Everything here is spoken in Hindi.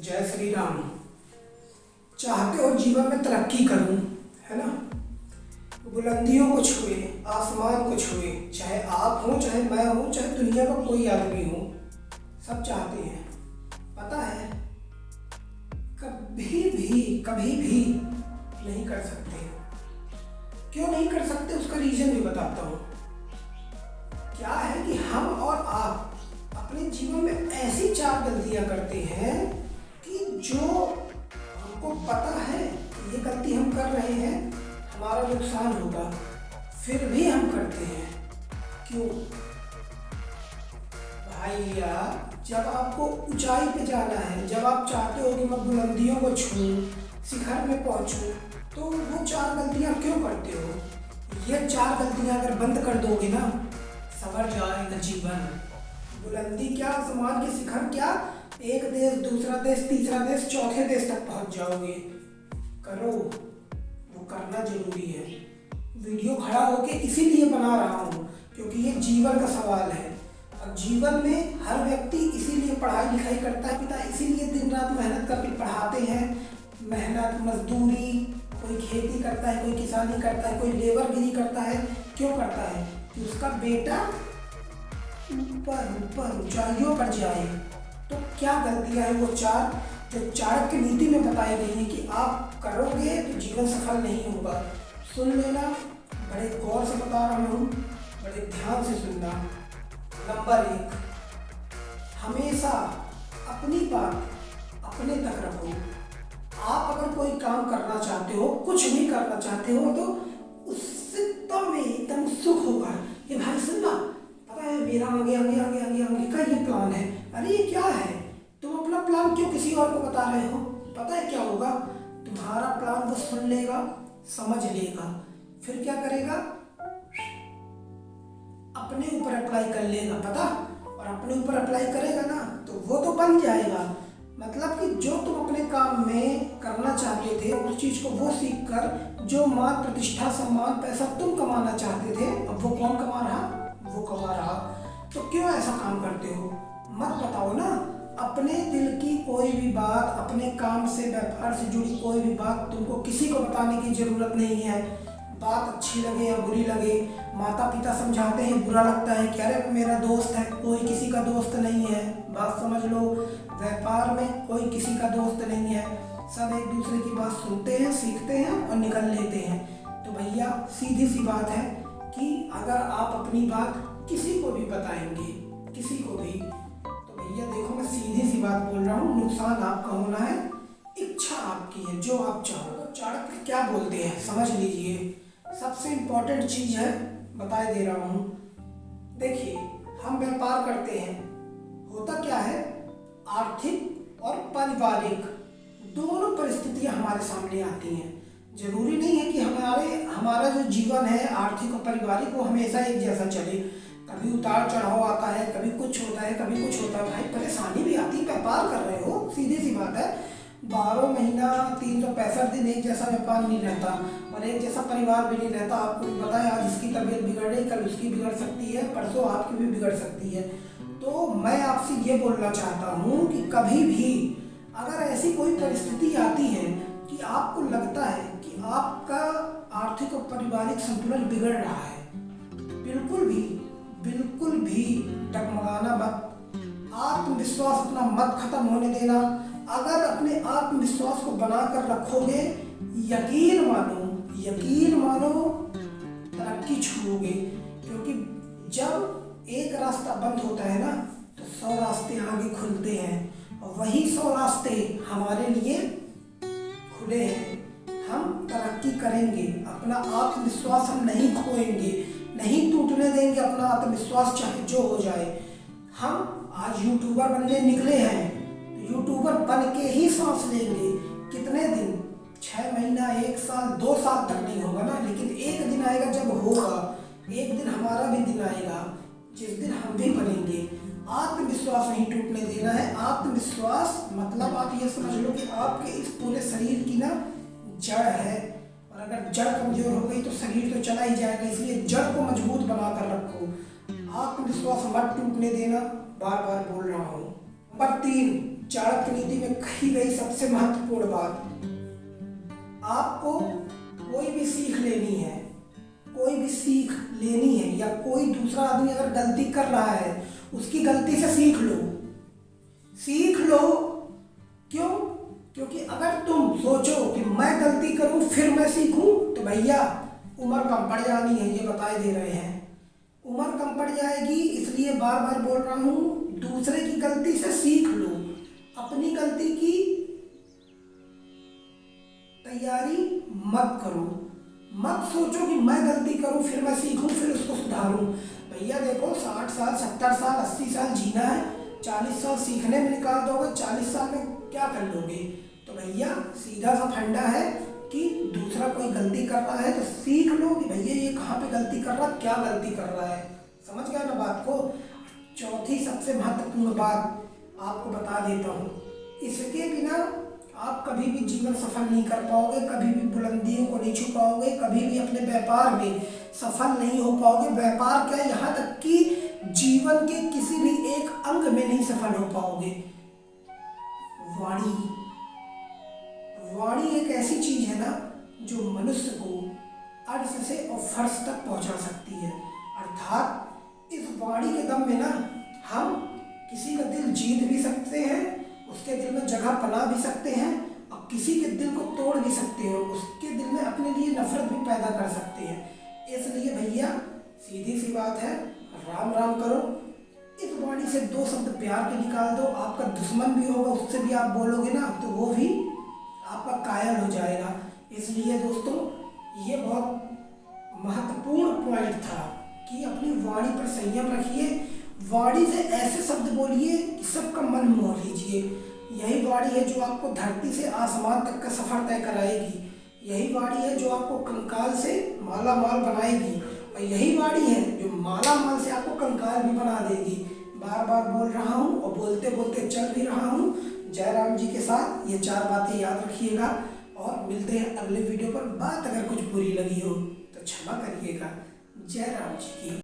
जय श्री राम। चाहते हो जीवन में तरक्की करूं, है ना, बुलंदियों को छुए, आसमान को छुए, चाहे आप हो, चाहे मैं हूं, चाहे दुनिया का कोई आदमी हो, सब चाहते हैं। पता है, कभी भी नहीं कर सकते। क्यों नहीं कर सकते, उसका रीजन भी बताता हूं। क्या है कि हम और आप अपने जीवन में ऐसी 4 गलतियां करते हैं कि जो हमको पता है ये गलती हम कर रहे हैं, हमारा नुकसान होगा, फिर भी हम करते हैं। क्यों भैया? जब आपको ऊंचाई पे जाना है, जब आप चाहते हो कि मैं बुलंदियों को छूऊं, शिखर में पहुंचूं, तो वो 4 गलतियां क्यों करते हो? ये 4 गलतियां अगर बंद कर दोगे ना, संवर जाएगा जीवन। बुलंदी क्या, आसमान के शिखर क्या, एक देश, दूसरा देश, तीसरा देश, चौथे देश तक पहुंच जाओगे। करो, वो करना जरूरी है। वीडियो खड़ा होके इसीलिए बना रहा हूँ क्योंकि ये जीवन का सवाल है। अब जीवन में हर व्यक्ति इसीलिए पढ़ाई लिखाई करता है, पिता इसीलिए दिन रात मेहनत करके पढ़ाते हैं। मेहनत, मजदूरी, कोई खेती करता है, कोई किसानी करता है, कोई लेबरगिरी करता है। क्यों करता है? कि उसका बेटा ऊपर ऊंचाइयों पर जाए। तो क्या गलतियां हैं वो 4 जो चाणक्य नीति में बताई गई हैं कि आप करोगे तो जीवन सफल नहीं होगा। सुन लेना, बड़े गौर से बता रहा हूँ, बड़े ध्यान से सुनना। नंबर 1, हमेशा अपनी बात अपने तक रखो। आप अगर कोई काम करना चाहते हो, कुछ भी करना चाहते हो, तो उससे तुम्हें एकदम सुख होगा। ये भाई सुनना, पता है मेरा आगे का ये प्लान है। अरे ये क्या है? तुम अपना प्लान क्यों किसी और को बता रहे हो? पता है क्या होगा? तुम्हारा प्लान वो सुन लेगा, समझ लेगा, फिर क्या करेगा? अपने ऊपर अप्लाई कर लेगा, पता? और अपने ऊपर अप्लाई करेगा ना, तो वो तो बन जाएगा। मतलब कि जो तुम अपने काम में करना चाहते थे, उस चीज को वो सीख कर जो मान, प्रतिष्ठा, सम्मान, पैसा तुम कमाना चाहते थे, अब वो कौन कमा रहा? वो कमा रहा। तो क्यों ऐसा काम करते हो? मत बताओ ना। अपने दिल की कोई भी बात, अपने काम से, व्यापार से जुड़ी कोई भी बात तुमको किसी को बताने की जरूरत नहीं है। बात अच्छी लगे या बुरी लगे, माता पिता समझाते हैं, बुरा लगता है कि अरे मेरा दोस्त है, कोई किसी का दोस्त नहीं है। बात समझ लो, व्यापार में कोई किसी का दोस्त नहीं है। सब एक दूसरे की बात सुनते हैं, सीखते हैं और निकल लेते हैं। तो भैया सीधी सी बात है कि अगर आप अपनी बात किसी को भी बताएंगे, किसी को भी, तो भैया देखो, मैं सीधी सी बात बोल रहा हूँ, नुकसान आपका होना है, इच्छा आपकी है, जो आप चाहो। तो चाणक्य क्या बोलते हैं समझ लीजिए। सबसे इम्पोर्टेंट चीज है, बताए दे रहा हूँ। देखिए, हम व्यापार करते हैं, होता क्या है, आर्थिक और पारिवारिक दोनों परिस्थितियां हमारे सामने आती हैं। जरूरी नहीं है कि हमारा जो जीवन है आर्थिक और पारिवारिक, वो हमेशा एक जैसा चले। कभी उतार चढ़ाव आता है, कभी कुछ होता है, कभी कुछ होता है। भाई परेशानी भी आती है, व्यापार कर रहे हो, सीधी सी बात है। 12 महीना 365 दिन एक जैसा व्यापार नहीं रहता और एक जैसा परिवार भी नहीं रहता। आपको भी पता है, आज इसकी तबीयत बिगड़ रही, कल उसकी बिगड़ सकती है, परसों आपकी भी बिगड़ सकती है। तो मैं आपसे ये बोलना चाहता हूँ कि कभी भी अगर ऐसी कोई परिस्थिति आती है कि आपको लगता है कि आपका आर्थिक और पारिवारिक संतुलन बिगड़ रहा है, बिल्कुल भी डगमगाना मत। आत्मविश्वास अपना मत खत्म होने देना। अगर अपने आत्मविश्वास को बनाकर रखोगे, यकीन मानो तरक्की छूओगे। क्योंकि जब एक रास्ता बंद होता है ना, तो 100 रास्ते आगे खुलते हैं और वही 100 रास्ते हमारे लिए खुले हैं। हम तरक्की करेंगे, अपना आत्मविश्वास हम नहीं खोएंगे, नहीं टूटने देंगे अपना आत्मविश्वास, चाहे जो हो जाए। हम आज यूट्यूबर बनने निकले हैं, तो यूट्यूबर बन के ही सांस लेंगे। कितने दिन? 6 महीना, 1 साल, 2 साल तक नहीं होगा ना, लेकिन एक दिन आएगा जब होगा। एक दिन हमारा भी दिन आएगा जिस दिन हम भी बनेंगे। आत्मविश्वास नहीं टूटने देना है। आत्मविश्वास मतलब आप ये समझ लो कि आपके इस पूरे शरीर की ना जड़ है, और अगर जड़ कमजोर हो गई तो शरीर तो चला ही जाएगा। इसलिए जड़ को मजबूत बनाकर रखो। आत्मविश्वास मत टूटने देना, बार बार बोल रहा हूँ। नंबर 3, चाणक्य नीति में कही गई सबसे महत्वपूर्ण बात, आपको कोई भी सीख लेनी है, कोई भी सीख लेनी है, या कोई दूसरा आदमी अगर गलती कर रहा है उसकी गलती से सीख लो, सीख लो। क्यों? क्योंकि अगर तुम सोचो कि मैं गलती करूं फिर मैं सीखूं, तो भैया उम्र कम पड़ जानी है, ये बताए दे रहे हैं। उम्र कम पड़ जाएगी, इसलिए बार बार बोल रहा हूं, दूसरे की गलती से सीख लो, अपनी गलती की तैयारी मत करो। मत सोचो कि मैं गलती करूं फिर मैं सीखूं फिर उसको सुधारूं। भैया देखो, 60 साल 70 साल 80 साल जीना है, 40 साल सीखने में निकाल दोगे, 40 साल में क्या कर लोगे? तो भैया सीधा सा फंडा है कि दूसरा कोई गलती कर रहा है तो सीख लो कि भैया ये कहाँ पे गलती कर रहा है, क्या गलती कर रहा है। समझ गया ना बात को? चौथी सबसे महत्वपूर्ण बात आपको बता देता हूँ, इसके बिना आप कभी भी जीवन सफल नहीं कर पाओगे, कभी भी बुलंदियों को नहीं छू पाओगे, कभी भी अपने व्यापार में सफल नहीं हो पाओगे। व्यापार क्या, यहाँ तक कि जीवन के किसी भी एक अंग में नहीं सफल हो पाओगे। वाणी, वाणी एक ऐसी चीज है ना जो मनुष्य को अर्श से और फर्श तक पहुंचा सकती है। अर्थात इस वाणी के दम में ना हम किसी का दिल जीत भी सकते हैं, उसके दिल में जगह बना भी सकते हैं, और किसी के दिल को तोड़ भी सकते हैं, उसके दिल में अपने लिए नफरत भी पैदा कर सकते हैं। इसलिए भैया सीधी सी बात है, राम राम करो। इस वाणी से 2 शब्द प्यार के निकाल दो, आपका दुश्मन भी होगा उससे भी आप बोलोगे ना तो वो भी आपका कायल हो जाएगा। इसलिए दोस्तों ये बहुत महत्वपूर्ण पॉइंट था कि अपनी वाणी पर संयम रखिए, वाणी से ऐसे शब्द बोलिए कि सबका मन मोह लीजिए। यही वाणी है जो आपको धरती से आसमान तक का सफर तय कराएगी, यही वाणी है जो आपको कंकाल से माला माल बनाएगी, और यही वाणी है जो माला माल से आपको कंकाल भी बना देगी। बार बार बोल रहा हूँ और बोलते बोलते चल भी रहा हूँ। जय राम जी के साथ ये 4 बातें याद रखिएगा, और मिलते हैं अगले वीडियो पर। बात अगर कुछ बुरी लगी हो तो क्षमा करिएगा। जय राम जी की।